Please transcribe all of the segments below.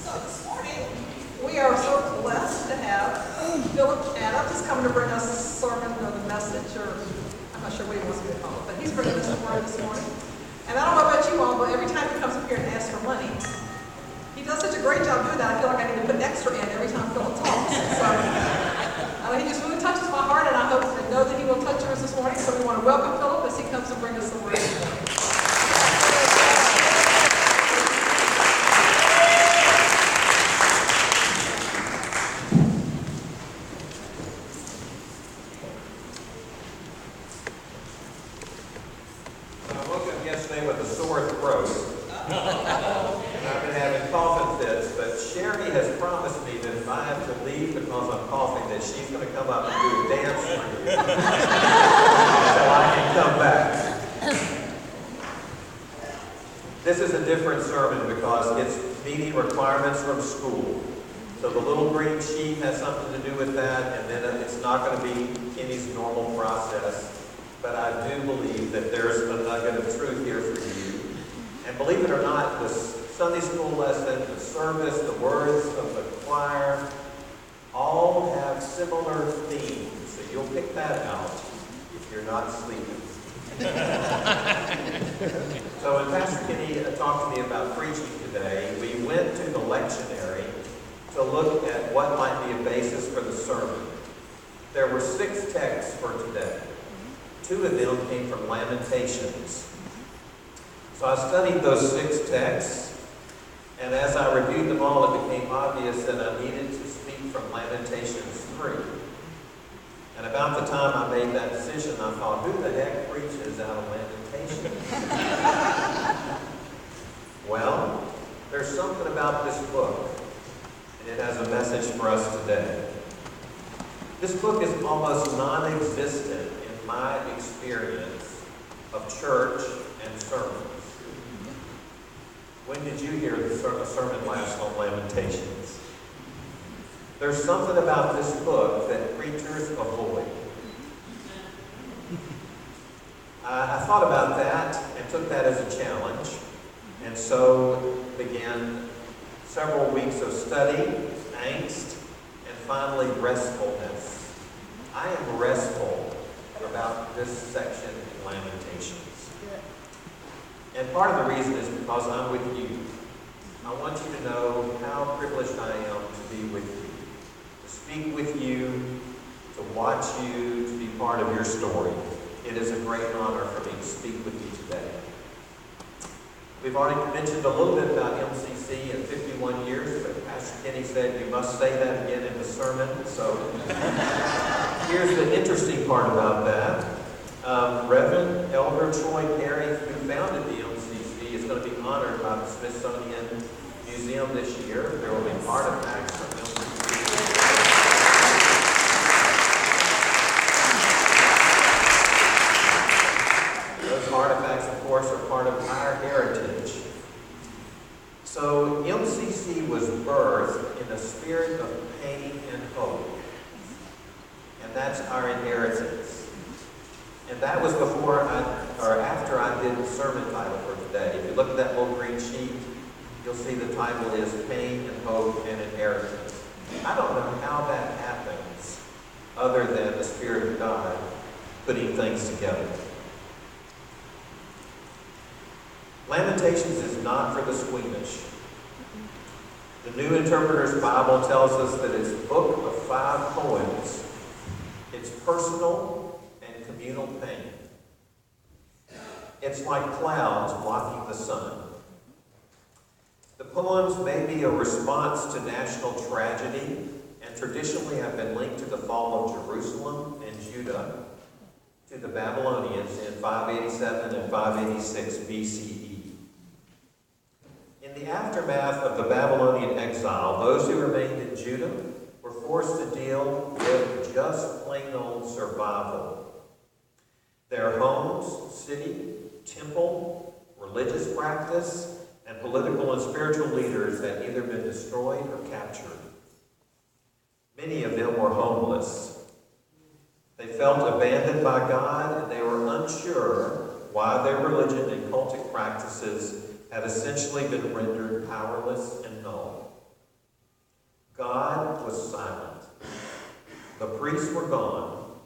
So this morning, we are so blessed to have Philip Adams. He's coming to bring us a sermon or the message, or I'm not sure what he wants me to call it, but he's bringing us a word this morning. And I don't know about you all, but every time he comes up here and asks for money, he does such a great job doing that. I feel like I need to put extra in every time Philip talks. So he just really touches my heart, and I hope and know that he will touch yours this morning. So we want to welcome Philip as he comes to bring us the word this morning. From school. So the little green sheet has something to do with that, and then it's not going to be Kenny's normal process. But I do believe that there's a nugget of truth here for you. And believe it or not, the Sunday school lesson, the service, the words of the choir, all have similar themes. So you'll pick that out if you're not sleeping. So when Pastor Kenny talked to me about preaching today, we went to the lectionary to look at what might be a basis for the sermon. There were 6 texts for today. 2 of them came from Lamentations. So I studied those 6 texts, and as I reviewed them all, it became obvious that I needed to speak from Lamentations 3. And about the time I made that decision, I thought, who the heck preaches out of Lamentations? Well, there's something about this book, and it has a message for us today. This book is almost non-existent in my experience of church and sermons. When did you hear a sermon last on Lamentations? There's something about this book that preachers avoid. I thought about that and took that as a challenge, and so began several weeks of study, angst, and finally restfulness. I am restful about this section in Lamentations. And part of the reason is because I'm with you. I want you to know how privileged I am to be with you. Speak with you, to watch you, to be part of your story. It is a great honor for me to speak with you today. We've already mentioned a little bit about MCC in 51 years, but Pastor Kenny said you must say that again in the sermon. So here's the interesting part about that. Reverend Elder Troy Perry, who founded the MCC, is going to be honored by the Smithsonian Museum this year. There will be artifacts from MCC. Artifacts, of course, are part of our heritage. So MCC was birthed in a spirit of pain and hope. And that's our inheritance. And that was after I did the sermon title for today. If you look at that little green sheet, you'll see the title is Pain and Hope and Inheritance. I don't know how that happens other than the Spirit of God putting things together. Lamentations is not for the squeamish. The New Interpreter's Bible tells us that it's a book of 5 poems. It's personal and communal pain. It's like clouds blocking the sun. The poems may be a response to national tragedy and traditionally have been linked to the fall of Jerusalem and Judah to the Babylonians in 587 and 586 BCE. In the aftermath of the Babylonian exile, those who remained in Judah were forced to deal with just plain old survival. Their homes, city, temple, religious practice, and political and spiritual leaders had either been destroyed or captured. Many of them were homeless. They felt abandoned by God, and they were unsure why their religion and cultic practices had essentially been rendered powerless and null. The priests were gone,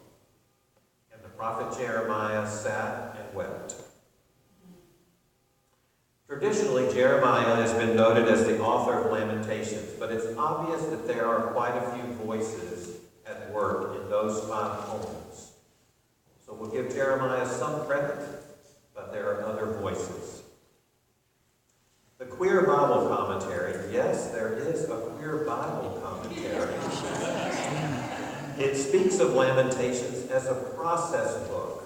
and the prophet Jeremiah sat and wept. Traditionally, Jeremiah has been noted as the author of Lamentations, but it's obvious that there are quite a few voices at work in those 5 poems. So we'll give Jeremiah some credit, but there are other voices. The Queer Bible Commentary, yes, there is a Queer Bible Commentary. It speaks of Lamentations as a process book.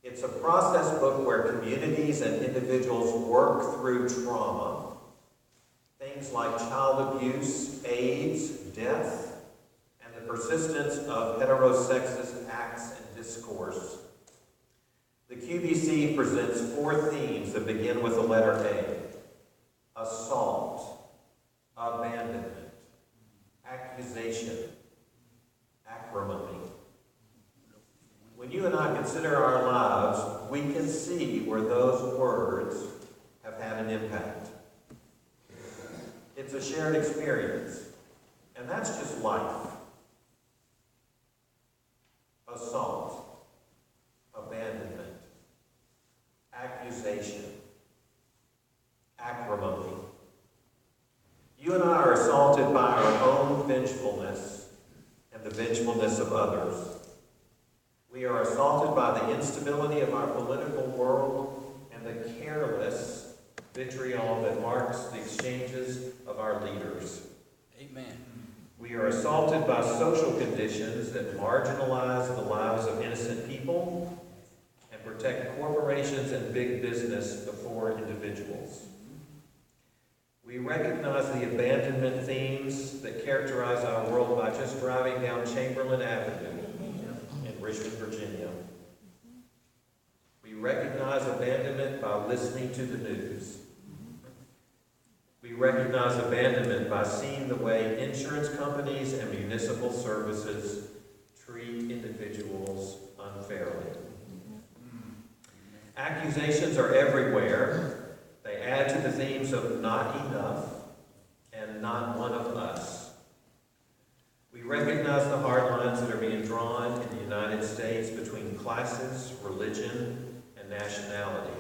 It's a process book where communities and individuals work through trauma, things like child abuse, AIDS, death, and the persistence of heterosexist acts and discourse. The QBC presents 4 themes that begin with the letter A: assault, abandonment, accusation, acrimony. When you and I consider our lives, we can see where those words have had an impact. It's a shared experience, and that's just life. Assault, abandonment, accusation, acrimony. You and I are assaulted by our own vengefulness and the vengefulness of others. We are assaulted by the instability of our political world and the careless vitriol that marks the exchanges of our leaders. Amen. We are assaulted by social conditions that marginalize the lives of innocent people and protect corporations and big business before individuals. We recognize the abandonment themes that characterize our world by just driving down Chamberlain Avenue in Richmond, Virginia. We recognize abandonment by listening to the news. We recognize abandonment by seeing the way insurance companies and municipal services treat individuals unfairly. Accusations are everywhere. They add to the themes of not enough and not one of us. We recognize the hard lines that are being drawn in the United States between classes, religion, and nationality.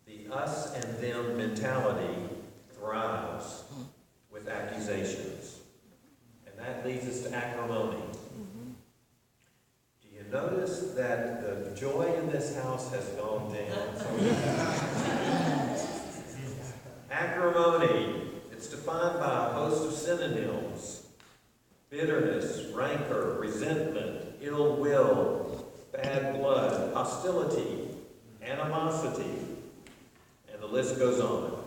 The us and them mentality thrives with accusations. And that leads us to acrimony. Do you notice that the joy in this house has gone down? Acrimony, it's defined by a host of synonyms: bitterness, rancor, resentment, ill will, bad blood, hostility, animosity, and the list goes on.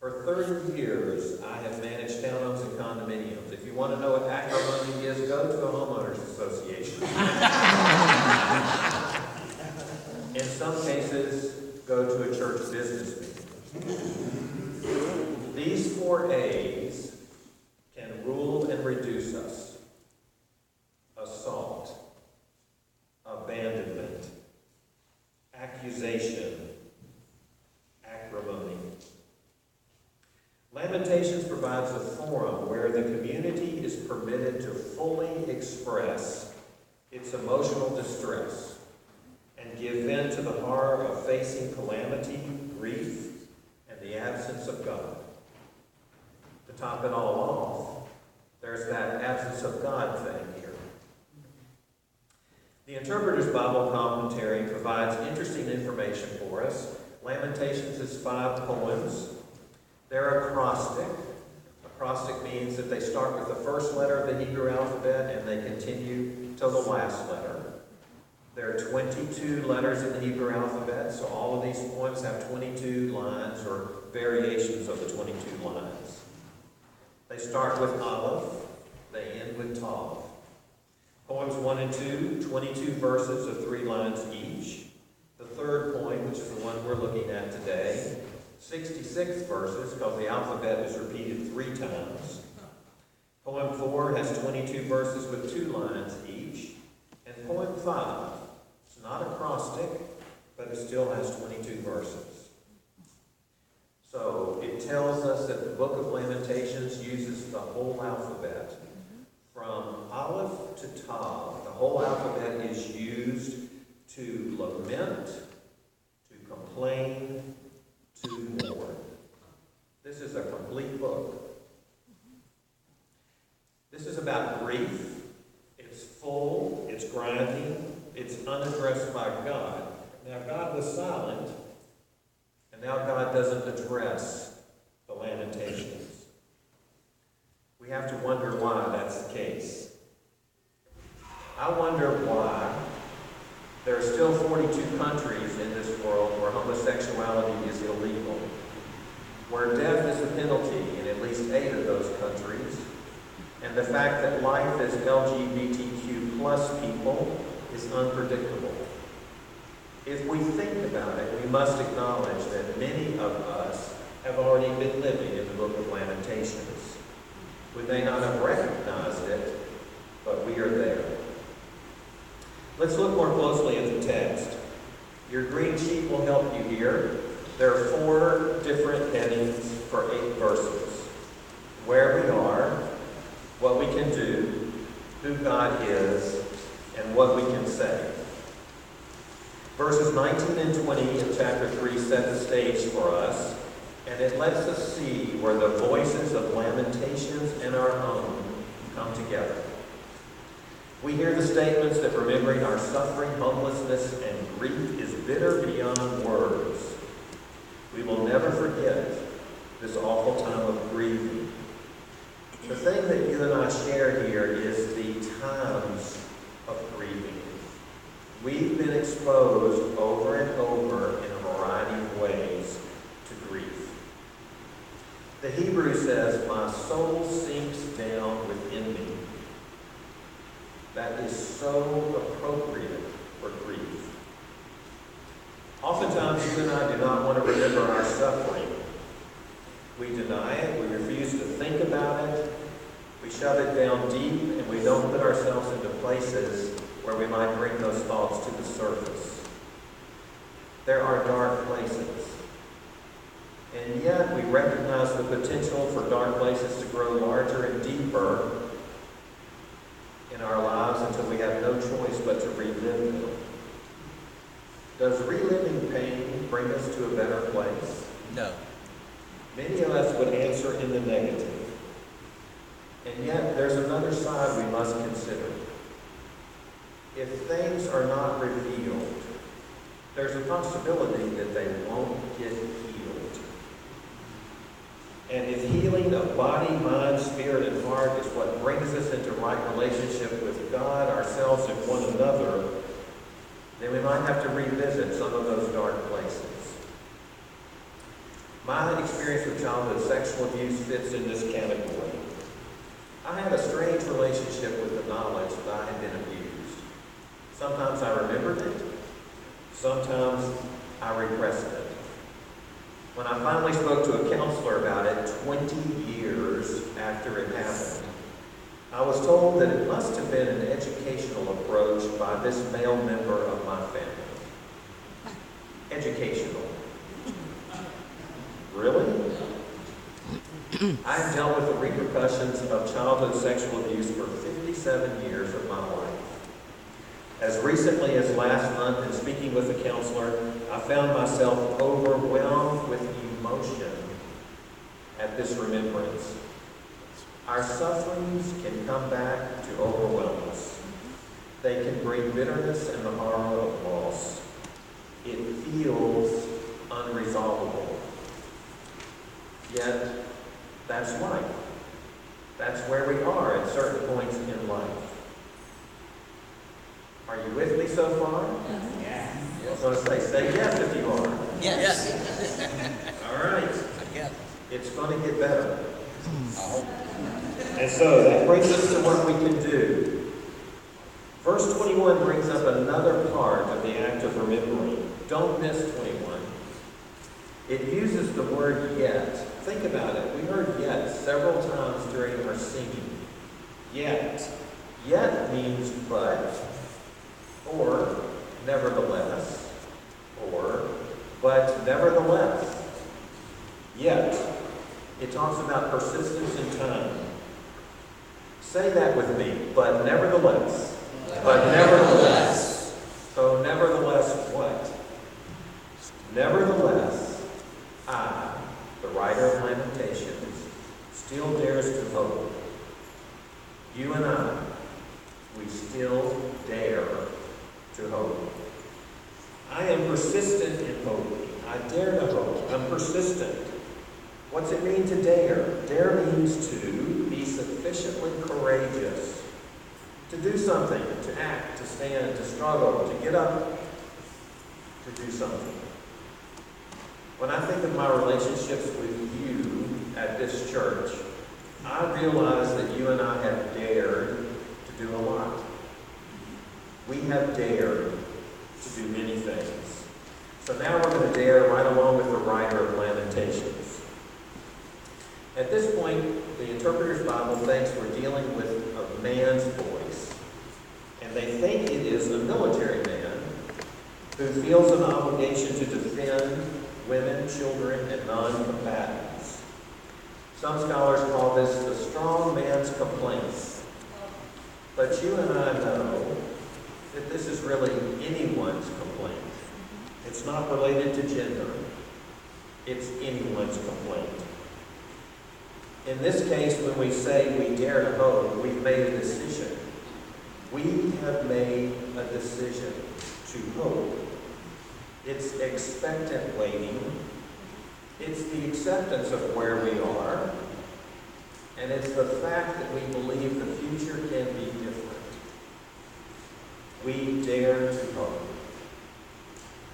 For 30 years, I have managed townhomes and condominiums. If you want to know what acrimony is, go to a homeowners association. In some cases, go to a church business meeting. These 4 A's can rule and reduce us: assault, abandonment, accusation, acrimony. Lamentations provides a forum where the community is permitted to fully express its emotional distress and give vent to the horror of facing calamity, grief, and the absence of God. To top it all off, there's that absence of God thing here. The Interpreter's Bible Commentary provides interesting information for us. Lamentations is 5 poems. They're acrostic. Acrostic means that they start with the first letter of the Hebrew alphabet and they continue till the last letter. There are 22 letters in the Hebrew alphabet, so all of these poems have 22 lines or variations of the 22 lines. They start with Aleph, they end with Tav. Poems 1 and 2, 22 verses of 3 lines each. The third poem, which is the one we're looking at today, 66 verses, because the alphabet is repeated 3 times. Poem 4 has 22 verses with 2 lines each. And poem 5, it's not acrostic, but it still has 22 verses. So it tells us that the book of Lamentations uses the whole alphabet. Aleph to Tav, the whole alphabet is used to lament, to complain, to mourn. This is a complete book. This is about grief. It's full, it's grinding, it's unaddressed by God. Now, God was silent, and now God doesn't address the Lamentations. We have to wonder why that's the case. I wonder why there are still 42 countries in this world where homosexuality is illegal, where death is a penalty in at least 8 of those countries, and the fact that life as LGBTQ plus people is unpredictable. If we think about it, we must acknowledge that many of us have already been living in the book of Lamentations. We may not have recognized it, but we are there. Let's look more closely at the text. Your green sheet will help you here. There are 4 different headings for 8 verses. Where we are, what we can do, who God is, and what we can say. Verses 19 and 20 of chapter 3 set the stage for us, and it lets us see where the voices of Lamentations and our own come together. We hear the statements that remembering our suffering, homelessness, and grief is bitter beyond words. We will never forget this awful time of grieving. The thing that you and I share here is the times of grieving. We've been exposed over and over in a variety of ways to grief. The Hebrew says, "My soul sinks down within me." That is so appropriate for grief. Oftentimes, you and I do not want to remember our suffering. We deny it, we refuse to think about it, we shove it down deep, and we don't put ourselves into places where we might bring those thoughts to the surface. There are dark places. And yet, we recognize the potential for dark places to grow larger and deeper in our lives until we have no choice but to relive them. Does reliving pain bring us to a better place? No. Many of us would answer in the negative. And yet, there's another side we must consider. If things are not revealed, there's a possibility that they won't get healed. And if healing of body, mind, spirit, and heart is what brings us into right relationship with God, ourselves, and one another, then we might have to revisit some of those dark places. My experience with childhood sexual abuse fits in this category. I had a strange relationship with the knowledge that I had been abused. Sometimes I remembered it. Sometimes I repressed it. When I finally spoke to a counselor about it 20 years after it happened, I was told that it must have been an educational approach by this male member of my family. Educational. Really? I have dealt with the repercussions of childhood sexual abuse for 57 years of my life. As recently as last month, in speaking with a counselor, I found myself overwhelmed with emotion at this remembrance. Our sufferings can come back to overwhelm us. They can bring bitterness and the horror of loss. It feels unresolvable. Yet, that's life. That's where we are at certain points in life. Are you with me so far? Yeah. I was going to say yes if you are. Yes. All right. Yeah. It's going to get better. I hope. And so that brings us to what we can do. Verse 21 brings up another part of the act of remembering. Don't miss 21. It uses the word yet. Think about it. We heard yet several times during our singing. Yet. Yet means but, or nevertheless, or but nevertheless. Yet. It talks about persistence in time. Say that with me. But nevertheless. But nevertheless. So nevertheless what? Nevertheless, I, the writer of Lamentations, still dares to hope. You and I, we still dare to hope. I am persistent in hoping. I dare to hope. I'm persistent. What's it mean to dare? Dare means to be sufficiently courageous, to do something, to act, to stand, to struggle, to get up, to do something. When I think of my relationships with you at this church, I realize that you and I have dared to do a lot. We have dared to do many things. So now we're going to dare right along with the writer of Lamentations. At this point, the Interpreter's Bible thinks we're dealing with a man's voice. And they think it is a military man who feels an obligation to defend women, children, and non-combatants. Some scholars call this the strong man's complaint. But you and I know that this is really anyone's complaint. It's not related to gender. It's anyone's complaint. In this case, when we say we dare to hope, we've made a decision. We have made a decision to hope. It's expectant waiting. It's the acceptance of where we are. And it's the fact that we believe the future can be different. We dare to hope.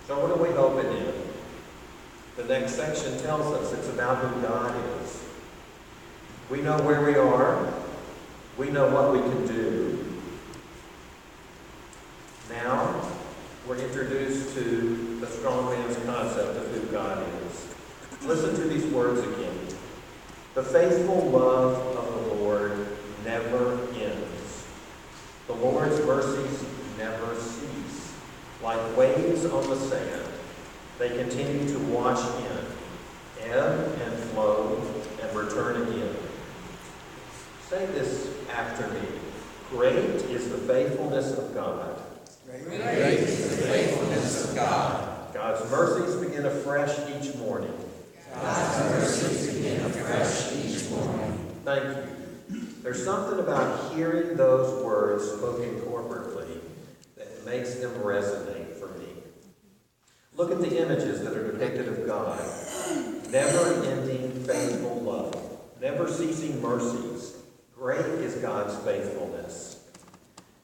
So what are we hoping in? The next section tells us it's about who God is. We know where we are. We know what we can do. Now, we're introduced to the strong man's concept of who God is. Listen to these words again. The faithful love of the Lord never ends. The Lord's mercies never cease. Like waves on the sand, they continue to wash in, ebb and flow, and return again. Say this after me. Great is the faithfulness of God. Great is the faithfulness of God. God's mercies begin afresh each morning. God's mercies begin afresh each morning. Thank you. There's something about hearing those words spoken corporately that makes them resonate for me. Look at the images that are depicted of God. Never-ending faithful love. Never-ceasing mercies. Great is God's faithfulness.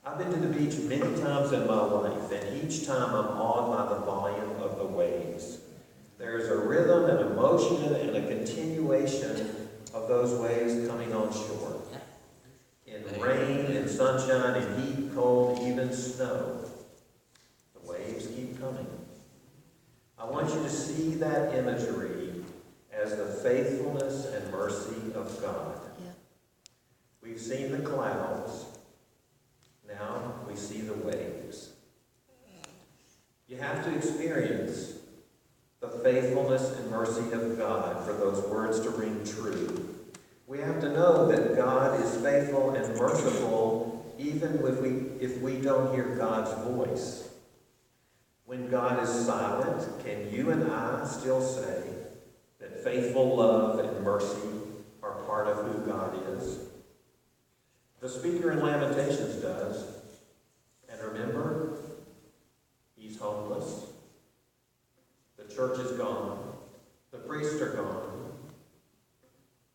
I've been to the beach many times in my life, and each time I'm awed by the volume of the waves. There's a rhythm and emotion and a continuation of those waves coming on shore. In rain and sunshine and heat, cold, even snow, the waves keep coming. I want you to see that imagery as the faithfulness and mercy of God. We've seen the clouds. Now we see the waves. You have to experience the faithfulness and mercy of God for those words to ring true. We have to know that God is faithful and merciful even if we don't hear God's voice. When God is silent, can you and I still say that faithful love and mercy are part of who God is? The speaker in Lamentations does. And remember, he's homeless. The church is gone. The priests are gone.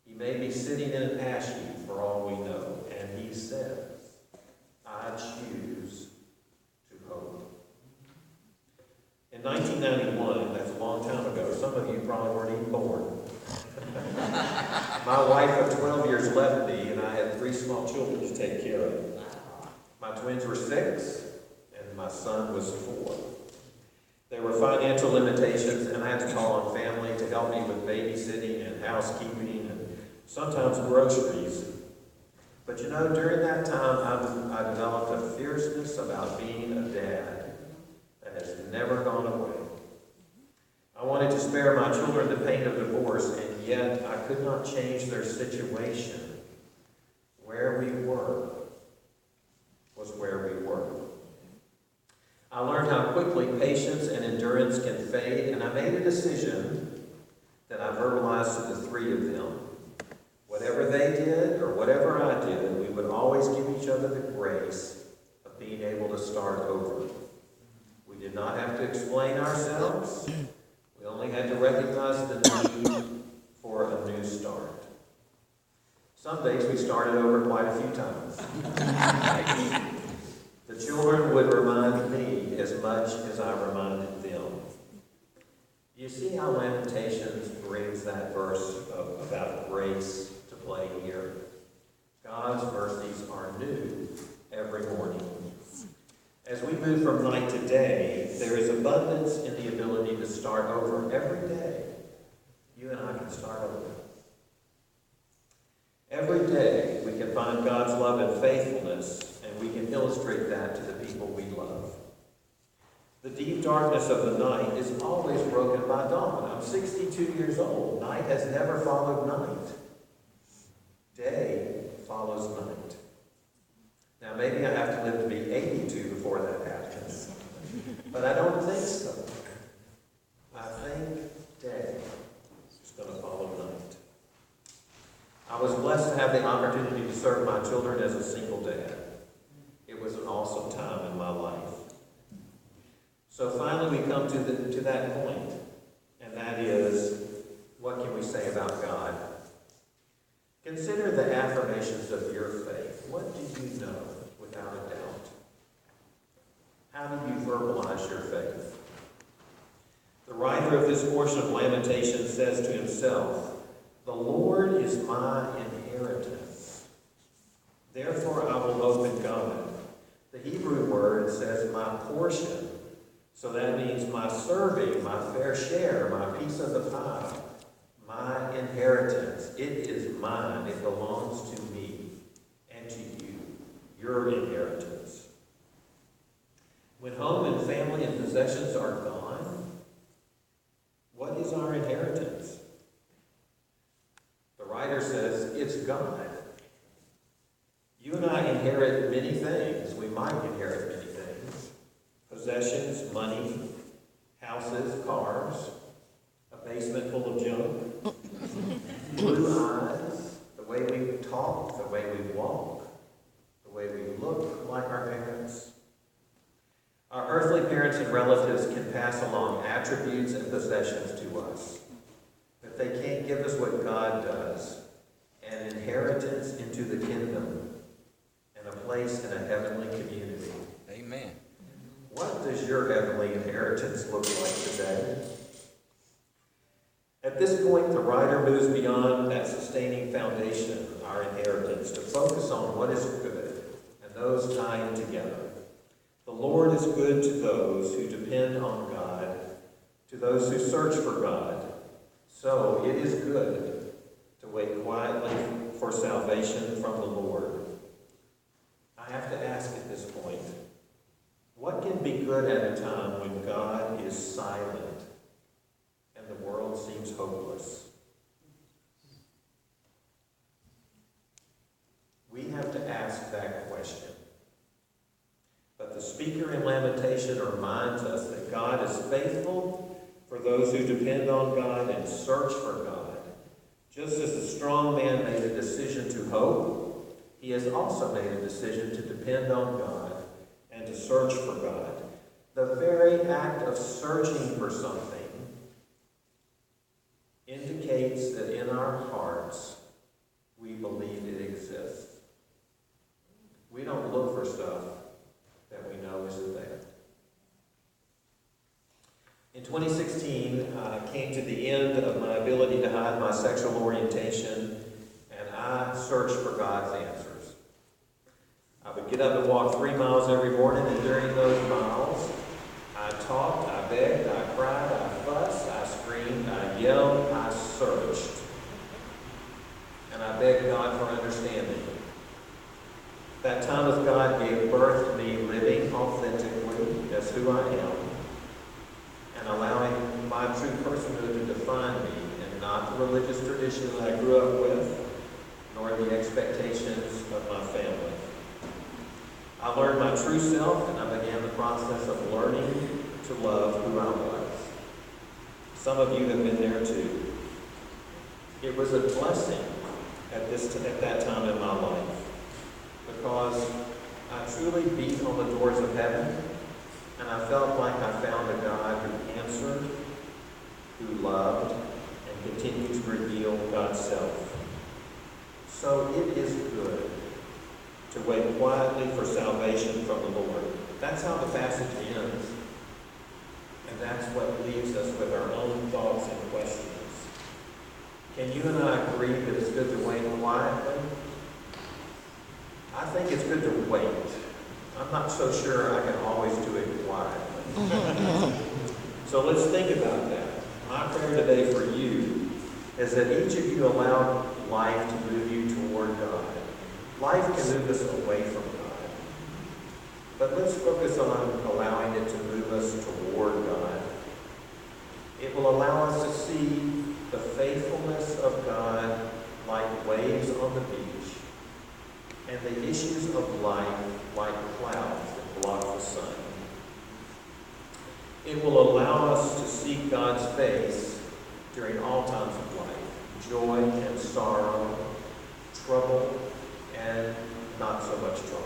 He may be sitting in an ash heap for all we know. And he says, I choose to hope. In 1991, that's a long time ago, some of you probably weren't even born. My wife of 12 years left me, and I had 3 small children to take care of. My twins were 6, and my son was 4. There were financial limitations, and I had to call on family to help me with babysitting and housekeeping and sometimes groceries. But you know, during that time, I developed a fierceness about being a dad that has never gone away. I wanted to spare my children the pain of divorce, and yet I could not change their situation. where we were was where we were. I learned how quickly patience and endurance can fade, and I made a decision that I verbalized to the three of them. Whatever they did or whatever I did, we would always give each other the grace of being able to start over. We did not have to explain ourselves. We only had to recognize the need for a new start. Some days we started over quite a few times. The children would remind me as much as I reminded them. You see how Lamentations brings that verse about grace to play here? God's mercies are new every morning. As we move from night to day, there is abundance in the ability to start over every day. You and I can start over. Every day we can find God's love and faithfulness, and we can illustrate that to the people we love. The deep darkness of the night is always broken by dawn. I'm 62 years old. Night has never followed night. Day follows night. Now maybe I have to live to be 82 before that happens, but I don't think so. I think day is going to follow night. I was blessed to have the opportunity to serve my children as a single dad. It was an awesome time in my life. So finally we come to that point, and that is, what can we say about God? Consider the affirmations of your faith. What do you know without a doubt? How do you verbalize your faith? The writer of this portion of Lamentations says to himself, "The Lord is my inheritance. Therefore I will hope in God." The Hebrew word says my portion. So that means my serving, my fair share, my piece of the pie, my inheritance. It is mine. It belongs to me and to you, your inheritance. When home and family and possessions are gone, what is our inheritance? The writer says it's God. You and I inherit many things. We might inherit many things. Possessions, money, houses, cars, a basement full of junk, blue eyes, the way we talk, the way we walk, the way we look like our parents. Our earthly parents and relatives can pass along attributes and possessions to us, but they can't give us what God does, an inheritance into the kingdom and a place in a heavenly community. Amen. What does your heavenly inheritance look like today? At this point, the writer moves beyond that sustaining foundation, our inheritance, to focus on what is good and those tying together. The Lord is good to those who depend on God, to those who search for God. So it is good to wait quietly for salvation from the Lord. I have to ask at this point, what can be good at a time when God is silent and the world seems hopeless? We have to ask that question. But the speaker in Lamentation reminds us that God is faithful for those who depend on God and search for God. Just as the strong man made a decision to hope, he has also made a decision to depend on God and to search for God. The very act of searching for something indicates that in our hearts we believe it exists. We don't look for stuff that we know isn't there. In 2016, I came to the end of my ability to hide my sexual orientation, and I searched for God's answers. I would get up and walk 3 miles every morning, and during those miles, I talked, I begged, I cried, I fussed, I screamed, I yelled, I searched. And I begged God for understanding. That time with God gave birth to me living authentically as who I am, and allowing my true personhood to define me, and not the religious tradition that I grew up with, nor the expectations of I learned my true self, and I began the process of learning to love who I was. Some of you have been there too. It was a blessing at that time in my life, because I truly beat on the doors of heaven, and I felt like I found a God who answered, who loved, and continued to reveal God's self. So it is good to wait quietly for salvation from the Lord. That's how the passage ends. And that's what leaves us with our own thoughts and questions. Can you and I agree that it's good to wait quietly? I think it's good to wait. I'm not so sure I can always do it quietly. So let's think about that. My prayer today for you is that each of you allow life to move you toward God. Life can move us away from God. But let's focus on allowing it to move us toward God. It will allow us to see the faithfulness of God like waves on the beach, and the issues of life like clouds that block the sun. It will allow us to see God's face during all times of life, joy and sorrow, trouble and not so much trouble.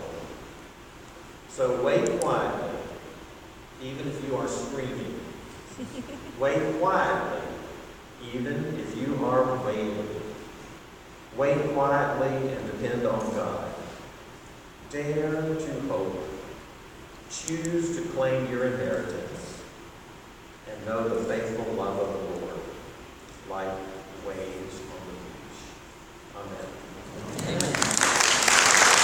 So wait quietly, even if you are screaming. Wait quietly, even if you are wailing. Wait quietly and depend on God. Dare to hope. Choose to claim your inheritance and know the faithful love of the Lord, like